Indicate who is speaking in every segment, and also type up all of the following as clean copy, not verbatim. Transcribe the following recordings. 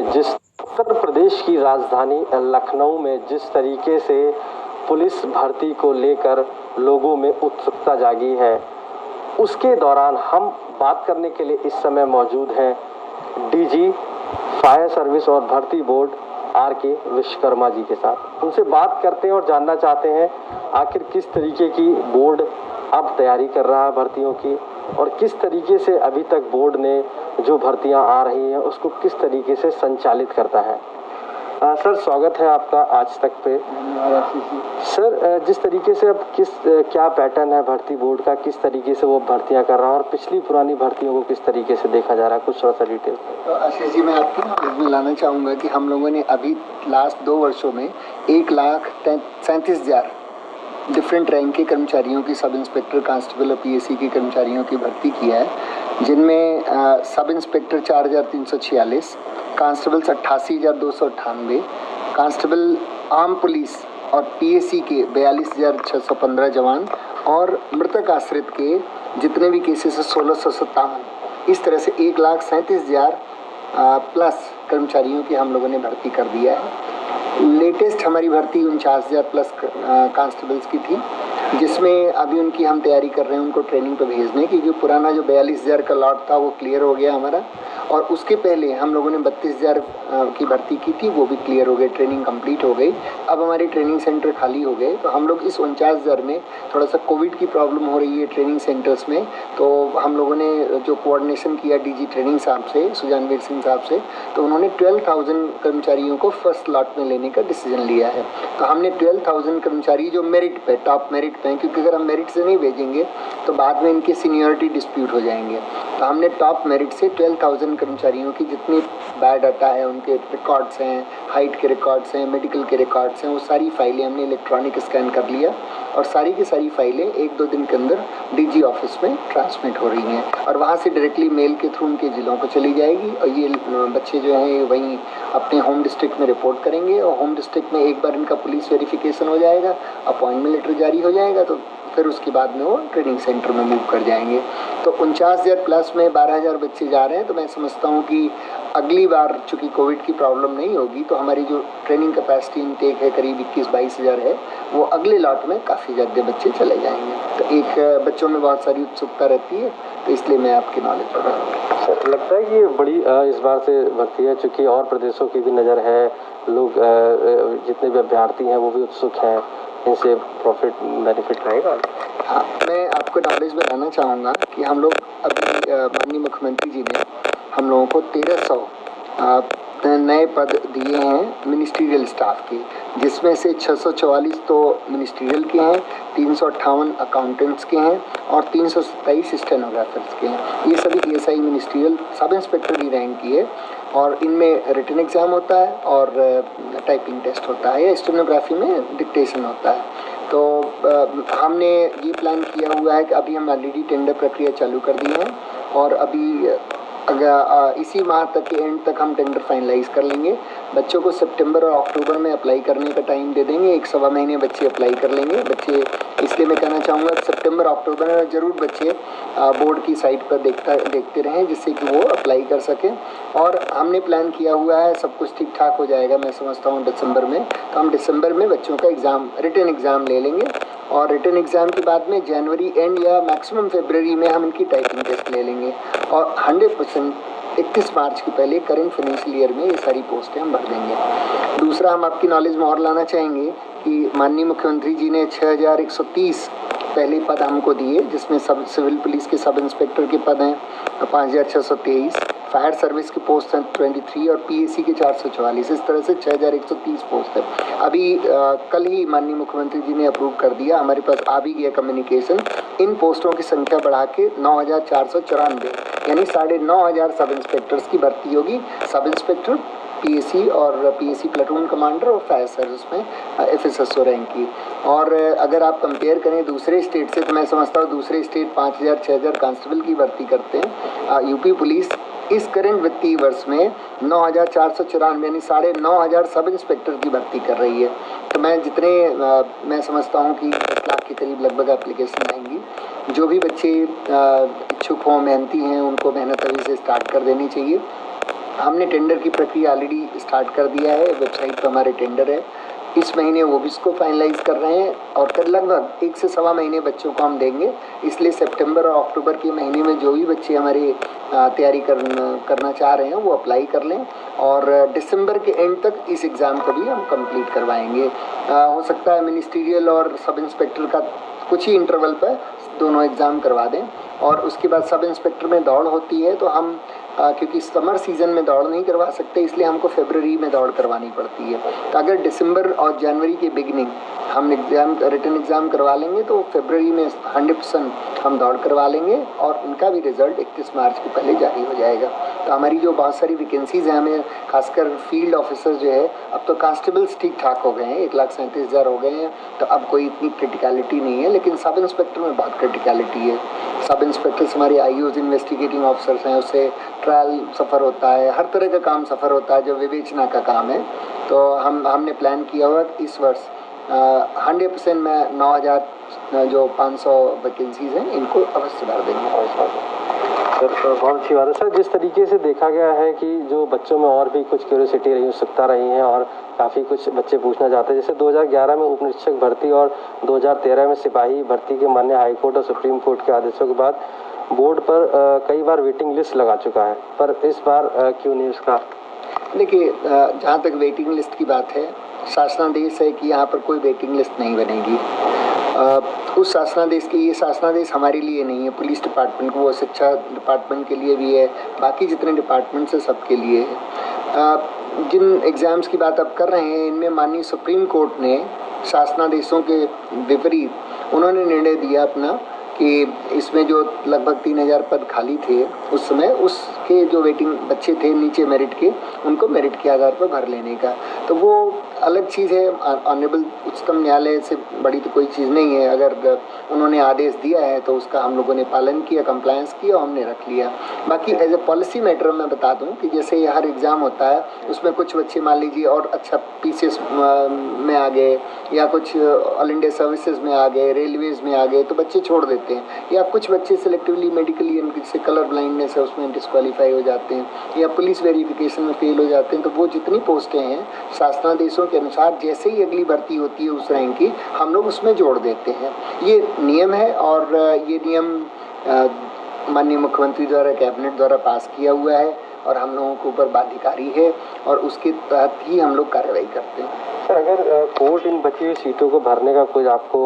Speaker 1: जिस उत्तर प्रदेश की राजधानी लखनऊ में जिस तरीके से पुलिस भर्ती को लेकर लोगों में उत्सुकता जागी है, उसके दौरान हम बात करने के लिए इस समय मौजूद हैं डीजी फायर सर्विस और भर्ती बोर्ड आर.के. विश्वकर्मा जी के साथ। उनसे बात करते हैं और जानना चाहते हैं आखिर किस तरीके की बोर्ड अब तैयारी कर रहा है भर्तियों की, और किस तरीके से अभी तक बोर्ड ने जो भर्तियां आ रही हैं उसको किस तरीके से संचालित करता है। सर, स्वागत है आपका आज तक पे। सर, जिस तरीके से अब क्या पैटर्न है भर्ती बोर्ड का, किस तरीके से वो भर्तियां कर रहा है और पिछली पुरानी भर्तियों को किस तरीके से देखा जा रहा है, कुछ थोड़ा सा डिटेल।
Speaker 2: तो आशीष जी, मैं आपको इसमें लाना चाहूँगा कि हम लोगों ने अभी लास्ट 2 वर्षों में 1,37,000 डिफरेंट रैंक के कर्मचारियों की, सब इंस्पेक्टर, कांस्टेबल और पीएससी के कर्मचारियों की भर्ती किया है, जिनमें सब इंस्पेक्टर 4,346, कांस्टेबल्स 88,298, कांस्टेबल आम पुलिस और पीएससी के 42,615 जवान, और मृतक आश्रित के जितने भी केसेस है 1,657। इस तरह से 1,37,000 प्लस कर्मचारियों की हम लोगों ने भर्ती कर दिया है। लेटेस्ट हमारी भर्ती 49,000 प्लस कांस्टेबल्स की थी, जिसमें अभी उनकी हम तैयारी कर रहे हैं उनको ट्रेनिंग पे भेजने की, क्योंकि पुराना जो 42,000 का लॉट था वो क्लियर हो गया हमारा, और उसके पहले हम लोगों ने 32,000 की भर्ती की थी, वो भी क्लियर हो गई, ट्रेनिंग कंप्लीट हो गई। अब हमारे ट्रेनिंग सेंटर खाली हो गए, तो हम लोग इस 49,000 में, थोड़ा सा कोविड की प्रॉब्लम हो रही है ट्रेनिंग सेंटर्स में, तो हम लोगों ने जो कोऑर्डिनेशन किया डीजी ट्रेनिंग साहब से, सुजानवीर सिंह साहब से, तो उन्होंने 12,000 कर्मचारियों को फर्स्ट लॉट में लेने का डिसीजन लिया है। तो हमने 12,000 कर्मचारी जो मेरिट पे, टॉप मेरिट पे हैं, क्योंकि अगर हम मेरिट से नहीं भेजेंगे तो बाद में इनके सीनियरिटी डिस्प्यूट हो जाएंगे, तो हमने टॉप मेरिट से 12,000 कर्मचारियों की जितनी बायोडाटा है, उनके रिकॉर्ड्स हैं, हाइट के रिकॉर्ड्स हैं, मेडिकल के रिकॉर्ड्स हैं, वो सारी फाइलें हमने इलेक्ट्रॉनिक स्कैन कर लिया, और सारी की सारी फाइलें 1-2 दिन के अंदर डीजी ऑफिस में ट्रांसमिट हो रही हैं, और वहाँ से डायरेक्टली मेल के थ्रू उनके ज़िलों को चली जाएगी, और ये बच्चे जो हैं वहीं अपने होम डिस्ट्रिक्ट में रिपोर्ट करेंगे, और होम डिस्ट्रिक्ट में एक बार इनका पुलिस वेरिफिकेशन हो जाएगा, अपॉइंटमेंट लेटर जारी हो जाएगा, तो फिर उसके बाद में वो ट्रेनिंग सेंटर में मूव कर जाएंगे। तो 49,000 प्लस में 12,000 बच्चे जा रहे हैं, तो मैं समझता हूँ कि अगली बार चूँकि कोविड की प्रॉब्लम नहीं होगी, तो हमारी जो ट्रेनिंग कैपेसिटी इनटेक है करीब 21-22,000 है, वो अगले लॉट में काफ़ी ज़्यादा बच्चे चले जाएंगे। तो एक बच्चों में बहुत सारी उत्सुकता रहती है, तो इसलिए मैं आपकी नॉलेज पर
Speaker 1: सर, लगता है कि ये बड़ी इस बार से भर्ती है, चूँकि और प्रदेशों की भी नज़र है, लोग जितने भी अभ्यर्थी हैं वो भी उत्सुक हैं, इनसे प्रॉफिट बेनिफिट रहेगा।
Speaker 2: हाँ, मैं आपको नॉलेज में लाना चाहूँगा कि हम लोग अभी माननीय मुख्यमंत्री जी ने हम लोगों को 1,300 नए पद दिए हैं मिनिस्ट्रियल स्टाफ के, जिसमें से 644 तो मिनिस्ट्रियल के हैं, 358 अकाउंटेंट्स के हैं, और 327 स्टेनोग्राफर्स के हैं। ये सभी एएसआई मिनिस्ट्रियल सब इंस्पेक्टर की रैंक की है, और इनमें रिटन एग्ज़ाम होता है और टाइपिंग टेस्ट होता है, या स्टेनोग्राफी में डिक्टेशन होता है। तो हमने ये प्लान किया हुआ है कि अभी हम ऑलरेडी टेंडर प्रक्रिया चालू कर दी है, और अभी अगर इसी माह तक के एंड तक हम टेंडर फाइनलाइज कर लेंगे। बच्चों को सितंबर और अक्टूबर में अप्लाई करने का टाइम दे देंगे, 1-1.25 महीने बच्चे अप्लाई कर लेंगे। बच्चे, इसलिए मैं कहना चाहूँगा सितंबर अक्टूबर में ज़रूर बच्चे बोर्ड की साइट पर देखते रहें, जिससे कि वो अप्लाई कर सकें। और हमने प्लान किया हुआ है, सब कुछ ठीक ठाक हो जाएगा मैं समझता हूँ दिसंबर में, तो हम दिसंबर में बच्चों का एग्ज़ाम, रिटन एग्ज़ाम ले लेंगे, और रिटन एग्ज़ाम के बाद में जनवरी एंड या मैक्सिमम फरवरी में हम इनकी टाइपिंग टेस्ट ले लेंगे, और 100% 31 मार्च के पहले करंट फाइनेंशियल ईयर में ये सारी पोस्टें हम भर देंगे। दूसरा, हम आपकी नॉलेज में और लाना चाहेंगे कि माननीय मुख्यमंत्री जी ने 6,130 पहले पद हमको दिए, जिसमें सब सिविल पुलिस के सब इंस्पेक्टर के पद हैं 5,623, फायर सर्विस की पोस्ट हैं 23, और पीएससी के 444, इस तरह से 6,130 पोस्ट है। अभी कल ही माननीय मुख्यमंत्री जी ने अप्रूव कर दिया, हमारे पास आ भी गया कम्युनिकेशन, इन पोस्टों की संख्या बढ़ा के 9,494, यानी 9,500 सब इंस्पेक्टर्स की भर्ती होगी। सब इंस्पेक्टर, पीएससी और पीएससी प्लेटून कमांडर, और फायर सर्विस में एफएसएसओ रैंक की। और अगर आप कंपेयर करें दूसरे स्टेट से, तो मैं समझता हूँ दूसरे स्टेट 5,000 6,000 कांस्टेबल की भर्ती करते हैं। यूपी पुलिस इस करंट वित्तीय वर्ष में 9,494 यानी 9,500 सब इंस्पेक्टर की भर्ती कर रही है। तो मैं समझता हूँ कि 10 लाख के करीब लगभग एप्लीकेशन आएंगी। जो भी बच्चे इच्छुक हों, मेहनती हैं, उनको मेहनत अभी से स्टार्ट कर देनी चाहिए। हमने टेंडर की प्रक्रिया ऑलरेडी स्टार्ट कर दिया है, वेबसाइट पर हमारे टेंडर है। इस महीने वो भी इसको फाइनलाइज कर रहे हैं और फिर लगभग 1 से सवा महीने बच्चों को हम देंगे। इसलिए सितंबर और अक्टूबर के महीने में जो भी बच्चे हमारे तैयारी करना चाह रहे हैं वो अप्लाई कर लें और दिसंबर के एंड तक इस एग्ज़ाम को भी हम कंप्लीट करवाएंगे। हो सकता है मिनिस्ट्रियल और सब इंस्पेक्टर का कुछ ही इंटरवल पर दोनों एग्ज़ाम करवा दें और उसके बाद सब इंस्पेक्टर में दौड़ होती है तो हम क्योंकि समर सीज़न में दौड़ नहीं करवा सकते इसलिए हमको फरवरी में दौड़ करवानी पड़ती है। तो अगर दिसंबर और जनवरी के बिगनिंग हम रिटन एग्ज़ाम करवा लेंगे तो फरवरी में 100% हम दौड़ करवा लेंगे और उनका भी रिज़ल्ट 31 मार्च के पहले जारी हो जाएगा। तो हमारी जो बहुत सारी वैकेंसीज़ हैं, हमें खासकर फील्ड ऑफिसर जो है, अब तो कांस्टेबल्स ठीक ठाक हो गए हैं, 1,37,000 हो गए हैं, तो अब कोई इतनी क्रिटिकलिटी नहीं है, लेकिन सब इंस्पेक्टर में बहुत क्रिटिकलिटी है। सब इंस्पेक्टर्स हमारे IOs इन्वेस्टिगेटिंग ऑफिसर्स हैं, उससे ट्रायल सफ़र होता है, हर तरह का काम सफ़र होता है जो विवेचना का काम है। तो हमने प्लान किया हुआ इस वर्ष 100% में 9,000 जो 500 वैकेंसीज़ हैं इनको अवश्य भर देंगे।
Speaker 1: सर बहुत अच्छी बात है सर। जिस तरीके से देखा गया है कि जो बच्चों में और भी कुछ क्यूरियोसिटी रही, उत्सुकता रही है और काफ़ी कुछ बच्चे पूछना चाहते हैं, जैसे 2011 में उप निरीक्षक भर्ती और 2013 में सिपाही भर्ती के माननीय हाईकोर्ट और सुप्रीम कोर्ट के आदेशों के बाद बोर्ड पर कई बार वेटिंग लिस्ट लगा चुका है, पर इस बार क्यों नहीं उसका?
Speaker 2: देखिए, जहाँ तक वेटिंग लिस्ट की बात है, शासनादेश है कि यहाँ पर कोई वेटिंग लिस्ट नहीं बनेगी। उस शासनादेश की, ये शासनादेश हमारे लिए नहीं है, पुलिस डिपार्टमेंट को, वो शिक्षा डिपार्टमेंट के लिए भी है, बाकी जितने डिपार्टमेंट्स हैं सबके लिए है। जिन एग्ज़ाम्स की बात आप कर रहे हैं इनमें माननीय सुप्रीम कोर्ट ने शासनादेशों के विपरीत उन्होंने निर्णय दिया अपना कि इसमें जो लगभग 3,000 पद खाली थे उस समय, उसके जो वेटिंग बच्चे थे नीचे मेरिट के, उनको मेरिट के आधार पर भर लेने का। तो वो अलग चीज़ है, ऑनरेबल उच्चतम न्यायालय से बड़ी तो कोई चीज़ नहीं है। अगर उन्होंने आदेश दिया है तो उसका हम लोगों ने पालन किया, कंप्लायंस किया, हमने रख लिया। बाकी एज ए पॉलिसी मैटर मैं बता दूं कि जैसे हर एग्ज़ाम होता है उसमें कुछ बच्चे मान लीजिए और अच्छा PCS में आ गए या कुछ ऑल इंडिया सर्विसेज में आ गए, रेलवेज़ में आ गए, तो बच्चे छोड़ देते हैं, या कुछ बच्चे सिलेक्टिवली मेडिकली जिससे कलर ब्लाइंडनेस है उसमें डिस्क्वालीफाई हो जाते हैं, या पुलिस वेरिफिकेशन में फेल हो जाते हैं। तो वो जितनी पोस्टें हैं शासनादेशों के अनुसार जैसे ही अगली भर्ती होती है उस रैंक की, हम लोग उसमें जोड़ देते हैं। ये नियम है और ये नियम माननीय मुख्यमंत्री द्वारा कैबिनेट द्वारा पास किया हुआ है और हम लोगों के ऊपर बाध्यकारी है और उसके तहत ही हम लोग कार्रवाई करते हैं।
Speaker 1: सर, अगर कोर्ट इन बची हुई सीटों को भरने का कोई आपको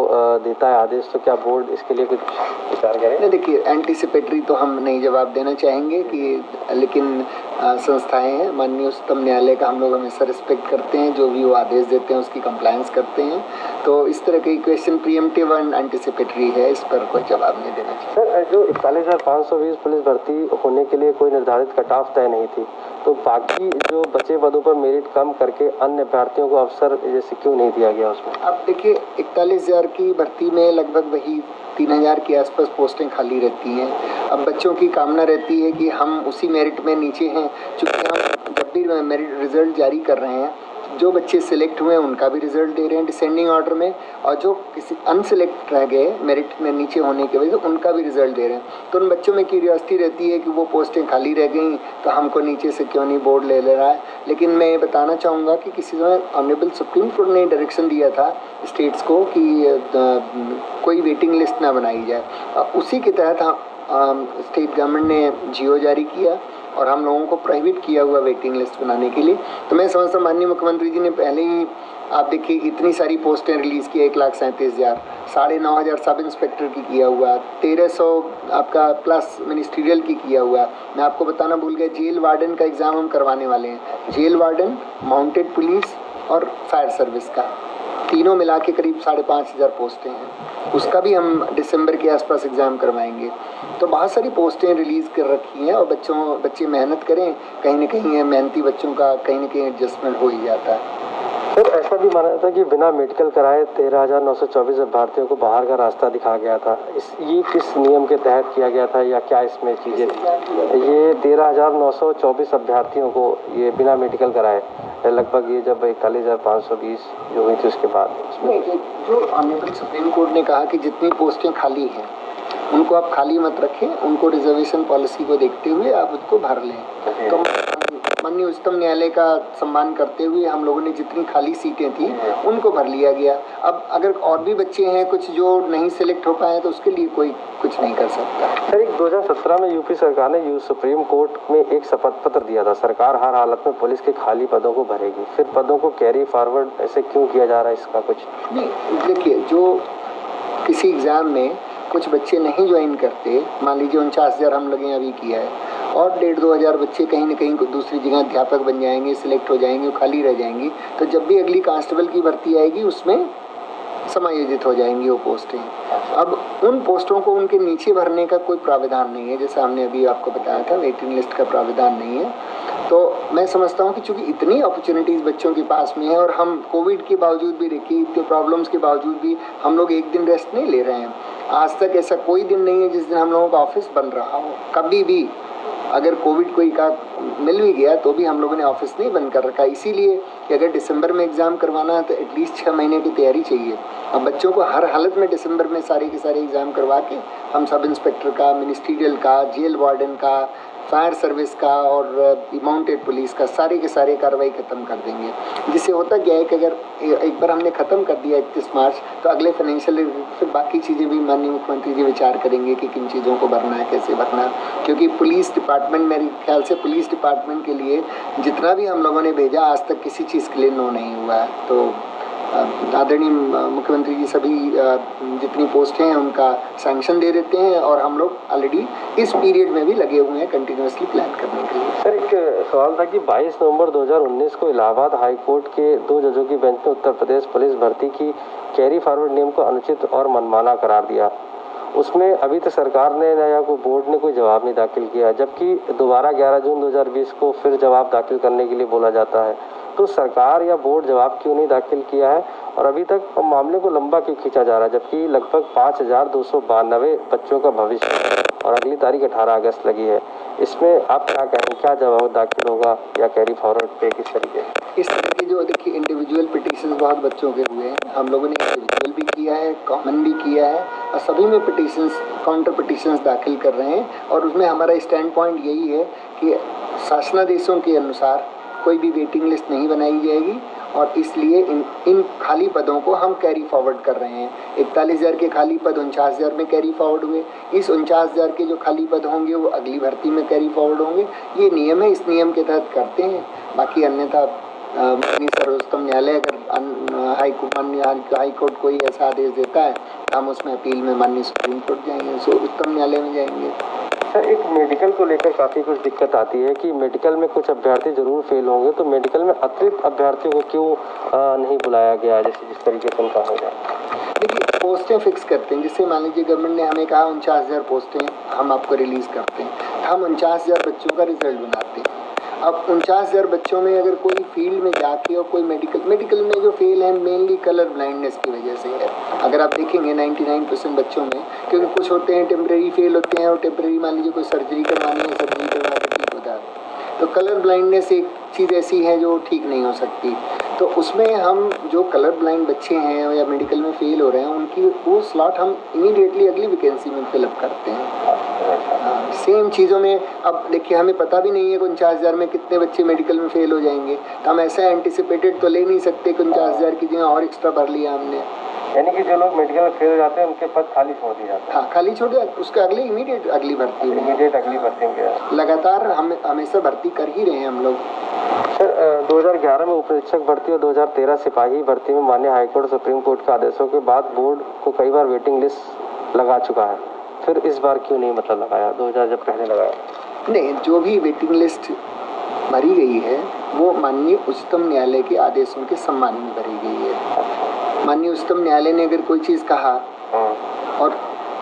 Speaker 1: देता है आदेश, तो क्या बोर्ड इसके लिए कुछ विचार करें?
Speaker 2: नहीं, देखिए, एंटीसिपेटरी तो हम नहीं जवाब देना चाहेंगे कि, लेकिन संस्थाएं हैं, माननीय उच्चतम न्यायालय का हम लोग हमेशा रिस्पेक्ट करते हैं, जो भी वो आदेश देते हैं उसकी कंप्लायंस करते हैं। तो इस तरह की क्वेश्चन प्रीएम्प्टिव एंड एंटीसिपेटरी है, इस पर कोई जवाब नहीं देना चाहिए।
Speaker 1: सर, जो 41,520 पुलिस भर्ती होने के लिए कोई निर्धारित कट ऑफ तय नहीं थी, तो बाकी जो बचे पदों पर मेरिट कम करके अन्य अभ्यर्थियों को अवसर जैसे क्यों नहीं दिया गया उसमें?
Speaker 2: अब देखिए, 41,000 की भर्ती में लगभग वही 3,000 के आसपास पोस्टें खाली रहती हैं। अब बच्चों की कामना रहती है कि हम उसी मेरिट में नीचे हैं, चूँकि हम जब भी मेरिट रिजल्ट जारी कर रहे हैं, जो बच्चे सिलेक्ट हुए हैं उनका भी रिजल्ट दे रहे हैं डिसेंडिंग ऑर्डर में, और जो किसी अनसिलेक्ट रह गए मेरिट में नीचे होने की वजह से उनका भी रिजल्ट दे रहे हैं। तो उन बच्चों में क्यूरियोसिटी रहती है कि वो पोस्टें खाली रह गई तो हमको नीचे से क्यों नहीं बोर्ड ले रहा है। लेकिन मैं ये बताना चाहूँगा कि किसी समय ऑनरेबल सुप्रीम कोर्ट ने डायरेक्शन दिया था स्टेट्स को कि कोई वेटिंग लिस्ट ना बनाई जाए। उसी के तहत स्टेट गवर्नमेंट ने GO जारी किया और हम लोगों को प्रोहिबिट किया हुआ वेटिंग लिस्ट बनाने के लिए। तो मैं समझता हूँ माननीय मुख्यमंत्री जी ने पहले ही, आप देखिए, इतनी सारी पोस्टें रिलीज़ की, 1,37,000, 9,500 सब इंस्पेक्टर की किया हुआ, 1,300 आपका प्लस मिनिस्ट्रियल की किया हुआ। मैं आपको बताना भूल गया, जेल वार्डन का एग्ज़ाम हम करवाने वाले हैं। जेल वार्डन, माउंटेड पुलिस और फायर सर्विस का, तीनों मिला के करीब 5,500 पोस्टें हैं, उसका भी हम दिसंबर के आसपास एग्ज़ाम करवाएंगे। तो बहुत सारी पोस्टें रिलीज़ कर रखी हैं और बच्चे मेहनत करें, कहीं ना कहीं मेहनती बच्चों का कहीं ना कहीं एडजस्टमेंट हो ही जाता है।
Speaker 1: सर, ऐसा भी माना जाता है कि बिना मेडिकल कराए 13,924 अभ्यर्थियों को बाहर का रास्ता दिखाया गया था। ये किस नियम के तहत किया गया था या क्या इसमें चीज़ें? ये 13,924 अभ्यर्थियों को ये बिना मेडिकल कराए, लगभग ये जब 41,520 जो हुई थी उसके बाद
Speaker 2: जो ऑनरेबल सुप्रीम कोर्ट ने कहा कि जितनी पोस्टें खाली हैं उनको आप खाली मत रखें, उनको रिजर्वेशन पॉलिसी को देखते हुए आप उसको भर लें। तो माननीय उच्चतम न्यायालय का सम्मान करते हुए हम लोगों ने जितनी खाली सीटें थी उनको भर लिया गया। अब अगर और भी बच्चे हैं कुछ जो नहीं सिलेक्ट हो पाए तो उसके लिए कोई कुछ नहीं कर सकता।
Speaker 1: सर, 2017 में यूपी सरकार ने सुप्रीम कोर्ट में एक शपथ पत्र दिया था, सरकार हर हालत में पुलिस के खाली पदों को भरेगी। फिर पदों को कैरी फॉरवर्ड ऐसे क्यों किया जा रहा है, इसका कुछ
Speaker 2: नहीं। देखिए, जो किसी एग्ज़ाम में कुछ बच्चे नहीं ज्वाइन करते, मान लीजिए 49,000 हम लोग अभी किया है और 1,500-2 हज़ार बच्चे कहीं ना कहीं दूसरी जगह अध्यापक बन जाएंगे, सिलेक्ट हो जाएंगे, खाली रह जाएंगी, तो जब भी अगली कांस्टेबल की भर्ती आएगी उसमें समायोजित हो जाएंगी वो पोस्टें। अब उन पोस्टों को उनके नीचे भरने का कोई प्रावधान नहीं है, जैसे हमने अभी आपको बताया था वेटिंग लिस्ट का प्रावधान नहीं है। तो मैं समझता हूँ कि चूंकि इतनी अपॉर्चुनिटीज़ बच्चों के पास में है और हम कोविड के बावजूद भी, देखिए इतने प्रॉब्लम्स के बावजूद भी हम लोग एक दिन रेस्ट नहीं ले रहे हैं। आज तक ऐसा कोई दिन नहीं है जिस दिन हम लोगों का ऑफिस बंद रहा हो, कभी भी। अगर कोविड कोई का मिल भी गया तो भी हम लोगों ने ऑफिस नहीं बंद कर रखा, इसीलिए कि अगर दिसंबर में एग्ज़ाम करवाना है तो एटलीस्ट 6 महीने की तैयारी चाहिए। अब बच्चों को हर हालत में दिसंबर में सारे के सारे एग्ज़ाम करवा के हम सब इंस्पेक्टर का, मिनिस्ट्रियल का, जेल वार्डन का, फायर सर्विस का और माउंटेड पुलिस का सारे के सारे कार्रवाई ख़त्म कर देंगे। जिससे होता क्या है कि अगर एक बार हमने ख़त्म कर दिया 31 मार्च तो अगले फाइनेंशियल फिर बाकी चीज़ें भी माननीय मुख्यमंत्री जी विचार करेंगे कि किन चीज़ों को भरना है, कैसे भरना है। क्योंकि पुलिस डिपार्टमेंट, मेरे ख्याल से पुलिस डिपार्टमेंट के लिए जितना भी हम लोगों ने भेजा आज तक किसी चीज़ के लिए नो नहीं हुआ है। तो आदरणीय मुख्यमंत्री जी सभी जितनी पोस्ट हैं उनका सैंक्शन दे देते हैं और हम लोग ऑलरेडी इस पीरियड में भी लगे हुए हैं कंटिन्यूसली प्लान करने के लिए।
Speaker 1: सर, एक सवाल था कि 22 नवंबर 2019 को इलाहाबाद हाई कोर्ट के 2 जजों की बेंच ने उत्तर प्रदेश पुलिस भर्ती की कैरी फॉरवर्ड नियम को अनुचित और मनमाना करार दिया। उसमें अभी तक सरकार ने या कोई बोर्ड ने कोई जवाब नहीं दाखिल किया, जबकि दोबारा 11 जून 2020 को फिर जवाब दाखिल करने के लिए बोला जाता है। तो सरकार या बोर्ड जवाब क्यों नहीं दाखिल किया है और अभी तक मामले को लंबा क्यों खींचा जा रहा है, जबकि लगभग 5,292 बच्चों का भविष्य है और अगली तारीख 18 अगस्त लगी है। इसमें आप क्या कहेंगे, क्या जवाब दाखिल होगा या कैरी फॉरवर्ड पे किस तरीके?
Speaker 2: इस तरह की जो देखिए इंडिविजुअल पिटीशन बहुत बच्चों के हुए हैं, हम लोगों ने इंडिविजुअल भी किया है, कॉमन भी किया है और सभी में पिटीशंस, काउंटर पिटीशंस दाखिल कर रहे हैं। और उसमें हमारा स्टैंड पॉइंट यही है कि शासनादेशों के अनुसार कोई भी वेटिंग लिस्ट नहीं बनाई जाएगी और इसलिए इन खाली पदों को हम कैरी फॉरवर्ड कर रहे हैं। 41,000 के खाली पद 49,000 में कैरी फॉरवर्ड हुए। इस 49,000 के जो खाली पद होंगे वो अगली भर्ती में कैरी फॉरवर्ड होंगे। ये नियम है, इस नियम के तहत करते हैं। बाकी अन्यथा माननीय सर्वोच्चतम न्यायालय अगर हाई कोर्ट कोई ऐसा आदेश देता है हम उसमें अपील में माननीय सुप्रीम कोर्ट जाएंगे, उच्चतम न्यायालय में जाएंगे।
Speaker 1: सर, एक मेडिकल को लेकर काफ़ी कुछ दिक्कत आती है कि मेडिकल में कुछ अभ्यर्थी जरूर फेल होंगे, तो मेडिकल में अतिरिक्त अभ्यर्थियों को क्यों नहीं बुलाया गया, जैसे जिस तरीके से उनका हो जाए?
Speaker 2: देखिए, पोस्टें फिक्स करते हैं। जैसे मान लीजिए गवर्नमेंट ने हमें कहा 49,000 पोस्टें हम आपको रिलीज़ करते हैं, हम 49,000 बच्चों का रिजल्ट बनाते हैं। अब 49,000 बच्चों में अगर कोई फील्ड में जाके और कोई मेडिकल में जो फेल है मेनली कलर ब्लाइंडनेस की वजह से है। अगर आप देखेंगे 99% बच्चों में, क्योंकि कुछ होते हैं टेम्परेरी फेल होते हैं और टेम्परेरी मान लीजिए कोई सर्जरी करवानी है, सर्जरी करवा के ठीक होता है। तो कलर ब्लाइंडनेस एक चीज़ ऐसी है जो ठीक नहीं हो सकती। तो उसमें हम जो कलर ब्लाइंड बच्चे हैं या मेडिकल में फेल हो रहे हैं उनकी वो स्लॉट हम इमीडिएटली अगली वैकेंसी में फिलअप करते हैं। सेम चीज़ों में अब देखिए हमें पता भी नहीं है 49,000 में कितने बच्चे मेडिकल में फेल हो जाएंगे, तो हम ऐसा एंटिसिपेटेड तो ले नहीं सकते 49,000 की जगह और एक्स्ट्रा भर लिया हमने।
Speaker 1: यानी कि जो लोग मेडिकल में फेल हो जाते हैं उनके पद खाली छोड़ दिए जाते हैं?
Speaker 2: हाँ, खाली छोड़ दिया, उसका अगले इमीडिएट अगली भर्ती में लगातार हम हमेशा भर्ती कर ही रहे हैं हम लोग।
Speaker 1: सर, 2011 में उप निरीक्षक भर्ती और 2013 सिपाही भर्ती में माननीय हाईकोर्ट सुप्रीम कोर्ट के आदेशों के बाद बोर्ड को कई बार वेटिंग लिस्ट लगा चुका है, फिर इस बार क्यों नहीं लगाया? 2000 जब पहले लगाया
Speaker 2: नहीं, जो भी वेटिंग लिस्ट भरी गई है वो माननीय उच्चतम न्यायालय के आदेशों के सम्मान में भरी गई है। माननीय उच्चतम न्यायालय ने अगर कोई चीज़ कहा और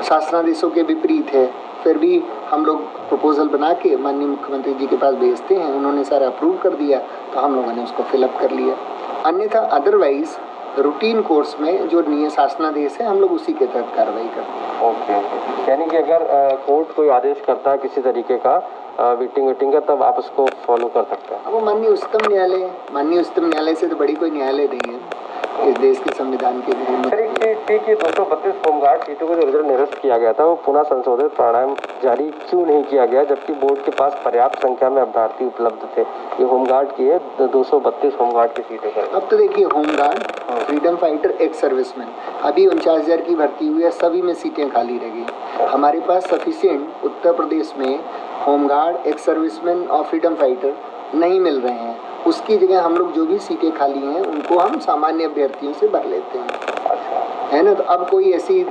Speaker 2: शासनादेशों के विपरीत है फिर भी हम लोग प्रपोजल बना के माननीय मुख्यमंत्री जी के पास भेजते हैं, उन्होंने सारा अप्रूव कर दिया तो हम लोगों ने उसको फिलअप कर लिया। अन्यथा अदरवाइज रूटीन कोर्स में जो नियम शासनादेश है हम लोग उसी के तहत कार्रवाई करते हैं।
Speaker 1: ओके, यानी कि अगर कोर्ट कोई आदेश करता है किसी तरीके का वेटिंग का, तब आप उसको फॉलो कर सकते हैं?
Speaker 2: वो माननीय उच्चतम न्यायालय से तो बड़ी कोई न्यायालय नहीं है इस देश के संविधान के।
Speaker 1: सर, एक यूपी की 232 होमगार्ड सीटों को जो रिजल्ट निरस्त किया गया था वो पुनः संशोधित परिणाम जारी क्यों नहीं किया गया, जबकि बोर्ड के पास पर्याप्त संख्या में अभ्यर्थी उपलब्ध थे। ये होमगार्ड की है 232 होमगार्ड की सीटें पर।
Speaker 2: अब तो देखिए, home guard, freedom fighter, ex serviceman, अभी 49,000 की भर्ती हुई है, सभी में सीटें खाली रह गई। हमारे पास सफिशिएंट उत्तर प्रदेश में होमगार्ड, एक्स सर्विसमैन और फ्रीडम फाइटर नहीं मिल रहे हैं। उसकी जगह हम लोग जो भी सीटें खाली हैं उनको हम सामान्य अभ्यर्थियों से भर लेते हैं, है ना। तो अब कोई ऐसी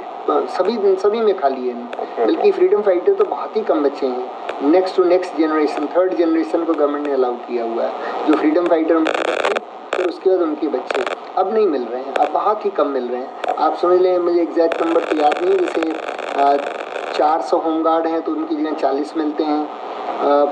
Speaker 2: सभी में खाली है। बल्कि फ्रीडम फाइटर तो बहुत ही कम बच्चे हैं। Next to next generation, third generation को गवर्नमेंट ने अलाउ किया हुआ है। जो फ्रीडम फाइटर उनके बच्चे, फिर उसके बाद उनके बच्चे अब नहीं मिल रहे हैं, अब बहुत ही कम मिल रहे हैं। आप समझ लें, मुझे एग्जैक्ट नंबर तो याद नहीं, जैसे 400 होमगार्ड हैं तो उनकी जगह 40 मिलते हैं।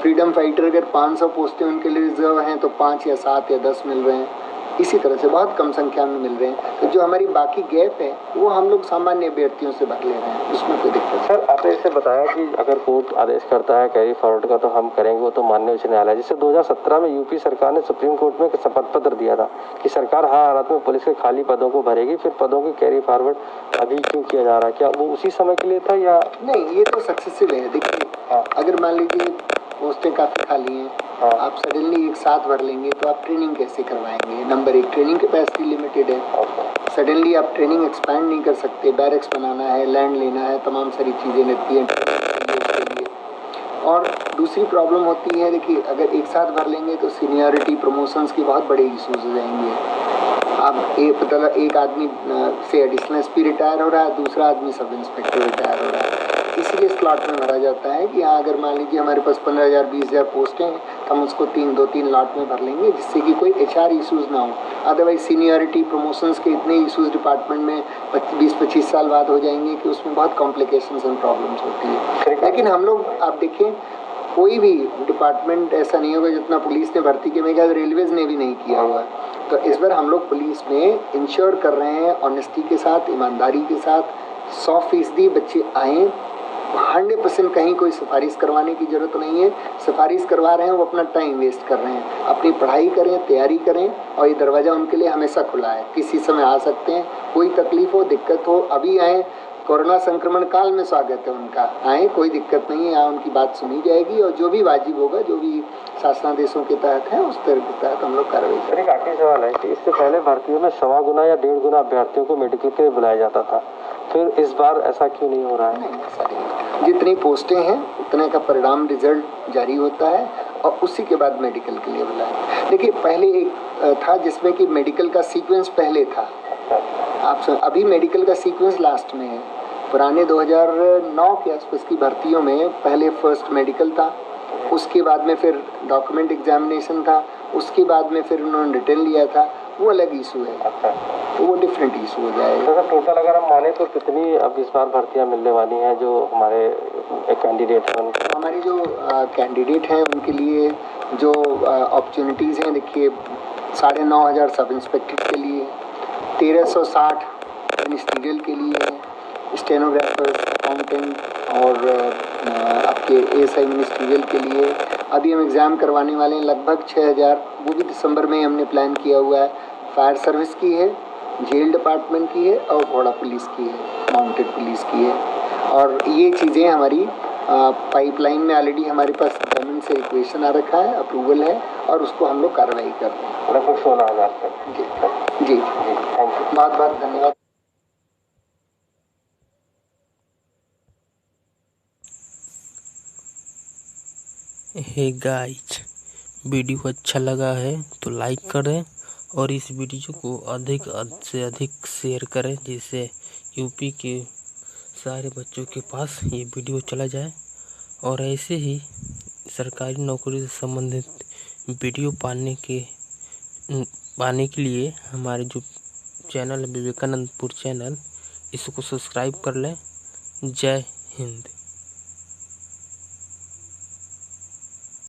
Speaker 2: फ्रीडम फाइटर अगर 500 पोस्टें उनके लिए रिजर्व हैं तो 5 या 7 या 10 मिल रहे हैं। इसी तरह से बहुत कम संख्या में मिल रहे हैं। तो जो हमारी बाकी गैप है वो हम लोग सामान्य अभ्यर्थियों से भर ले रहे हैं, उसमें कोई दिक्कत नहीं।
Speaker 1: सर, आपने इससे बताया कि अगर कोर्ट आदेश करता है कैरी फॉरवर्ड का तो हम करेंगे, वो तो माननीय उच्च न्यायालय। जिससे 2017 में यूपी सरकार ने सुप्रीम कोर्ट में एक शपथ पत्र दिया था कि सरकार हर हालत में पुलिस के खाली पदों को भरेगी। फिर पदों की कैरी फॉरवर्ड अभी क्यों किया जा रहा है? क्या वो उसी समय के लिए था या
Speaker 2: नहीं? ये तो सक्सेसिव है। देखिए, अगर मान लीजिए पोस्टें काफ़ी खाली हैं, आप सडनली एक साथ भर लेंगे तो आप ट्रेनिंग कैसे करवाएंगे? नंबर एक, ट्रेनिंग कैपेसिटी लिमिटेड है। सडनली आप ट्रेनिंग एक्सपैंड नहीं कर सकते। बैरक्स बनाना है, लैंड लेना है, तमाम सारी चीज़ें लगती हैं उसके लिए। और दूसरी प्रॉब्लम होती है, देखिए, अगर एक साथ भर लेंगे तो सीनियरिटी, प्रमोशंस की बहुत बड़े इशूज़ हो जाएंगे। अब एक आदमी से एडिशनल एसपी रिटायर हो रहा है, दूसरा आदमी सब इंस्पेक्टर रिटायर हो रहा है। इसलिए स्लॉट में भरा जाता है कि हाँ, अगर मान लीजिए हमारे पास 15,000 20,000 पोस्टें हैं तो हम उसको 2-3 लॉट में भर लेंगे, जिससे कि कोई HR इशूज़ ना हो। अदरवाइज सीनियरिटी, प्रमोशंस के इतने इशूज़ डिपार्टमेंट में 20-25 साल बाद हो जाएंगे कि उसमें बहुत कॉम्प्लिकेशंस एंड प्रॉब्लम्स होती है। लेकिन हम लोग, आप देखें, कोई भी डिपार्टमेंट ऐसा नहीं होगा जितना पुलिस ने भर्ती किया। मेरे ख्याल रेलवेज़ ने भी नहीं किया हुआ। तो इस बार हम लोग पुलिस में इंश्योर कर रहे हैं ऑनेस्टी के साथ, ईमानदारी के साथ, 100% बच्चे आएँ। 100% कहीं कोई सिफारिश करवाने की ज़रूरत नहीं है। सिफारिश करवा रहे हैं वो अपना टाइम वेस्ट कर रहे हैं। अपनी पढ़ाई करें, तैयारी करें, और ये दरवाज़ा उनके लिए हमेशा खुला है। किसी समय आ सकते हैं, कोई तकलीफ़ हो, दिक्कत हो, अभी आएँ। कोरोना संक्रमण काल में स्वागत है उनका, आए, कोई दिक्कत नहीं है। यहाँ उनकी बात सुनी जाएगी और जो भी वाजिब होगा, जो भी शासनादेशों के तहत है, उस तरह के तहत हम लोग कार्रवाई करेंगे।
Speaker 1: एक आखिरी सवाल है कि इससे पहले भर्तियों में 1.25 गुना या 1.5 गुना अभ्यर्थियों को मेडिकल के लिए बुलाया जाता था, फिर इस बार ऐसा क्यों नहीं हो रहा है?
Speaker 2: नहीं, ऐसा नहीं। जितनी पोस्टें हैं उतने का परिणाम रिजल्ट जारी होता है और उसी के बाद मेडिकल के लिए बुलाया। देखिए, पहले एक था जिसमें कि मेडिकल का सीक्वेंस पहले था। अभी मेडिकल का सीक्वेंस लास्ट में है। पुराने 2009 के आसपास की भर्तियों में पहले फर्स्ट मेडिकल था, उसके बाद में फिर डॉक्यूमेंट एग्जामिनेशन था, उसके बाद में फिर उन्होंने रिटर्न लिया था। वो अलग इशू है, तो वो डिफरेंट इशू हो जाएगा।
Speaker 1: तो टोटल अगर हम माने तो कितनी अब इस बार भर्तियां मिलने वाली हैं जो हमारे कैंडिडेट हैं?
Speaker 2: हमारे जो कैंडिडेट हैं उनके लिए जो अपॉर्चुनिटीज़ हैं, देखिए, 9,500 सब इंस्पेक्टर के लिए, 1,360 मिनिस्ट्रियल के लिए, स्टेनोग्राफर, अकाउंटेंट और आपके ASI मिनिस्ट्रियल के लिए। अभी हम एग्ज़ाम करवाने वाले हैं लगभग 6,000, वो भी दिसंबर में हमने प्लान किया हुआ है। फायर सर्विस की है, जेल डिपार्टमेंट की है और घोड़ा पुलिस की है, माउंटेड पुलिस की है। और ये चीज़ें हमारी पाइपलाइन में ऑलरेडी हमारे पास गवर्नमेंट से रिक्वेशन आ रखा है, अप्रूवल है, और उसको हम लोग कार्रवाई कर रहे हैं।
Speaker 1: लगभग 16,000
Speaker 2: जी जी,
Speaker 1: थैंक यू,
Speaker 2: बहुत बहुत धन्यवाद।
Speaker 3: हे गाइस, वीडियो अच्छा लगा है तो लाइक करें और इस वीडियो को अधिक से अधिक शेयर करें, जिससे यूपी के सारे बच्चों के पास ये वीडियो चला जाए। और ऐसे ही सरकारी नौकरी से संबंधित वीडियो पाने के लिए हमारे जो चैनल विवेकानंदपुर चैनल, इसको सब्सक्राइब कर लें। जय हिंद।